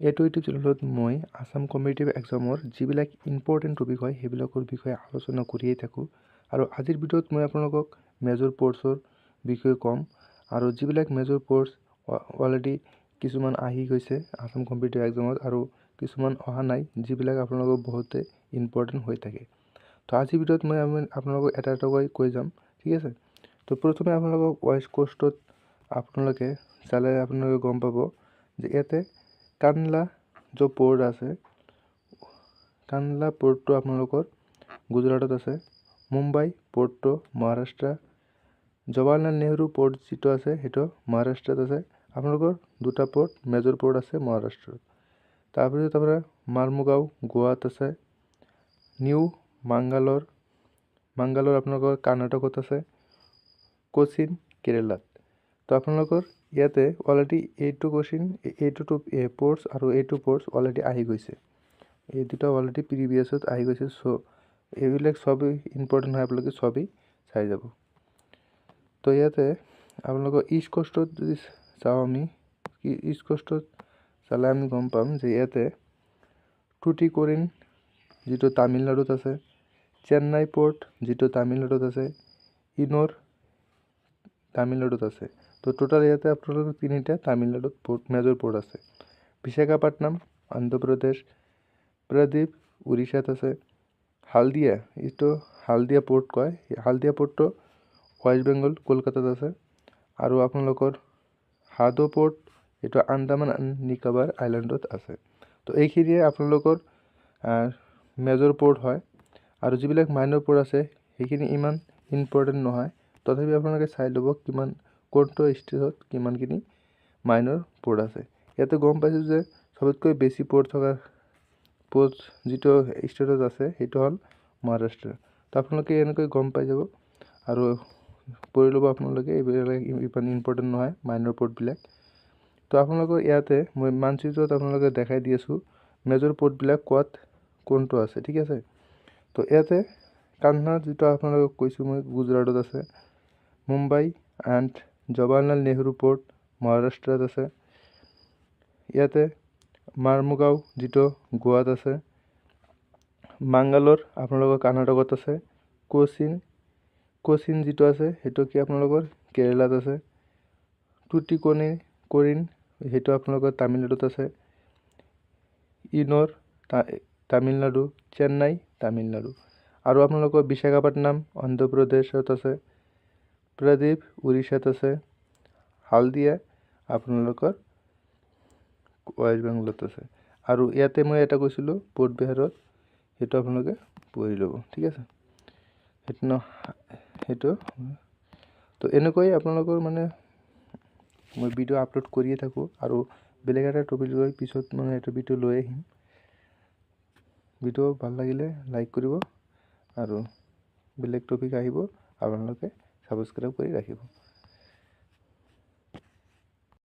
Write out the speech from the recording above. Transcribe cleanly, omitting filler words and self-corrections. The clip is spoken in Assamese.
এইটো ইউটিউব চেনেলত মই আসাম কম্পিটিটিভ এক্সামৰ যিবিলাক ইম্পৰ্টেণ্ট টপিক হয় সেইবিলাকৰ বিষয়ে আলোচনা কৰিয়েই থাকোঁ আৰু আজিৰ ভিডিঅ'ত মই আপোনালোকক মেজৰ পৰ্টছৰ বিষয়ে ক'ম আৰু যিবিলাক মেজৰ পৰ্টছ অলৰেডি কিছুমান আহি গৈছে আসাম কম্পিটিটিভ এক্সামত আৰু কিছুমান অহা নাই যিবিলাক আপোনালোকৰ বহুতে ইম্পৰ্টেণ্ট হৈ থাকে। তো আজিৰ ভিডিঅ'ত মই আপোনালোকক এটা এটাকৈ কৈ যাম, ঠিক আছে। তো প্ৰথমে আপোনালোকক ৱেষ্ট কোষ্টত আপোনালোকে চালে আপোনালোকে গম পাব যে ইয়াতে কানলা जो पोर्ट আছে কানলা পোর্টটো আপোনালোকৰ গুজৰাটত আছে, মুম্বাই পোৰ্টটো মহাৰাষ্ট্ৰ, জৱাহৰলাল নেহৰু পোৰ্ট যিটো আছে সেইটো মহাৰাষ্ট্ৰত আছে। আপোনালোকৰ দুটা পোৰ্ট মেজৰ পোৰ্ট আছে মহাৰাষ্ট্ৰত। তাৰপিছত আপোনাৰ মাৰ্মুগাঁও গোৱাত আছে, নিউ মাংগালোৰ আপোনালোকৰ কৰ্ণাটকত আছে, কোচিন কেৰেলাত। তো আপোনালোকৰ ইয়াতে অলৰেডি এইটো কোশ্চিন এইটো পোৰ্টছ আৰু এইটো পোৰ্টছ অলৰেডি আহি গৈছে, এই দুটা অলৰেডি প্ৰিভিয়াছত আহি গৈছে। চ' এইবিলাক সবেই ইম্পৰ্টেণ্ট হয়, আপোনালোকে সবেই চাই যাব। তো ইয়াতে আপোনালোকৰ ইষ্ট কোষ্টত যদি চাওঁ আমি ইষ্ট কোষ্টত চালে আমি গম পাম যে ইয়াতে টুটিকোৰিন যিটো তামিলনাডুত আছে, চেন্নাই পোৰ্ট যিটো তামিলনাডুত আছে, ইনোৰ তামিলনাডুত আছে। তো টোটাল ইয়াতে আপোনালোকৰ তিনিটা তামিলনাডুত পোৰ্ট মেজৰ পোৰ্ট আছে। বিশাখাপট্টনম অন্ধ্ৰপ্ৰদেশ, প্ৰদীপ উৰিষ্যাত আছে, হালদিয়া এইটো হালদিয়া পোৰ্ট কয়, হালদিয়া পোৰ্টটো ৱেষ্ট বেংগল কলকাতাত আছে। আৰু আপোনালোকৰ হাদো পোৰ্ট এইটো আন্দামান এণ্ড নিকোবাৰ আইলেণ্ডত আছে। তো এইখিনিয়ে আপোনালোকৰ মেজৰ পোৰ্ট হয় আৰু যিবিলাক মাইনৰ পোৰ্ট আছে সেইখিনি ইমান ইম্পৰ্টেণ্ট নহয়, তথাপি আপোনালোকে চাই ল'ব কিমান কোনটো ষ্টেটত কিমানখিনি মাইনৰ পোৰ্ট আছে। ইয়াতে গম পাইছোঁ যে সবতকৈ বেছি পোৰ্ট থকা পোৰ্ট যিটো ষ্টেটত আছে সেইটো হ'ল মহাৰাষ্ট্ৰ। তো আপোনালোকে এনেকৈ গম পাই যাব আৰু পঢ়ি ল'ব আপোনালোকে, এইবিলাক ইমান ইম্পৰ্টেণ্ট নহয় মাইনৰ পোৰ্টবিলাক। তো আপোনালোকৰ ইয়াতে মই মানচিত্ৰত আপোনালোকে দেখাই দি আছোঁ মেজৰ পোর্টবিলাক কোনটো আছে, ঠিক আছে। তো ইয়াতে কানহা যিটো আপোনালোকক কৈছোঁ মই গুজৰাটত আছে, মুম্বাই এণ্ড জৱাহৰলাল নেহৰু পোৰ্ট মহাৰাষ্ট্ৰত আছে, ইয়াতে মাৰ্মুগাঁও যিটো গোৱাত আছে, মাংগালোৰ আপোনালোকৰ কৰ্ণাটকত আছে, কোচিন যিটো আছে সেইটো কি আপোনালোকৰ কেৰেলাত আছে, টুটিকোৰিন সেইটো আপোনালোকৰ তামিলনাডুত আছে, ইনোৰ তামিলনাডু, চেন্নাই তামিলনাডু। আৰু আপোনালোকৰ বিশাখাপট্টনম অন্ধ্ৰপ্ৰদেশত আছে, প্ৰদীপ উৰিষ্যাত আছে, হালদিয়া আপোনালোকৰ ৱেষ্ট বেংগলত আছে। আৰু ইয়াতে মই এটা কৈছিলোঁ পোৰ্ট বিহাৰত, সেইটো আপোনালোকে পঢ়ি ল'ব, ঠিক আছে। সেইটো তো এনেকৈ আপোনালোকৰ মানে মই ভিডিঅ' আপলোড কৰিয়ে থাকোঁ আৰু বেলেগ এটা টপিক লৈ পিছত মানে এইটো ভিডিঅ' লৈ আহিম। ভিডিঅ' ভাল লাগিলে লাইক কৰিব আৰু বেলেগ টপিক আহিব আপোনালোকে ছাবস্ক্ৰাইব কৰি ৰাখিব।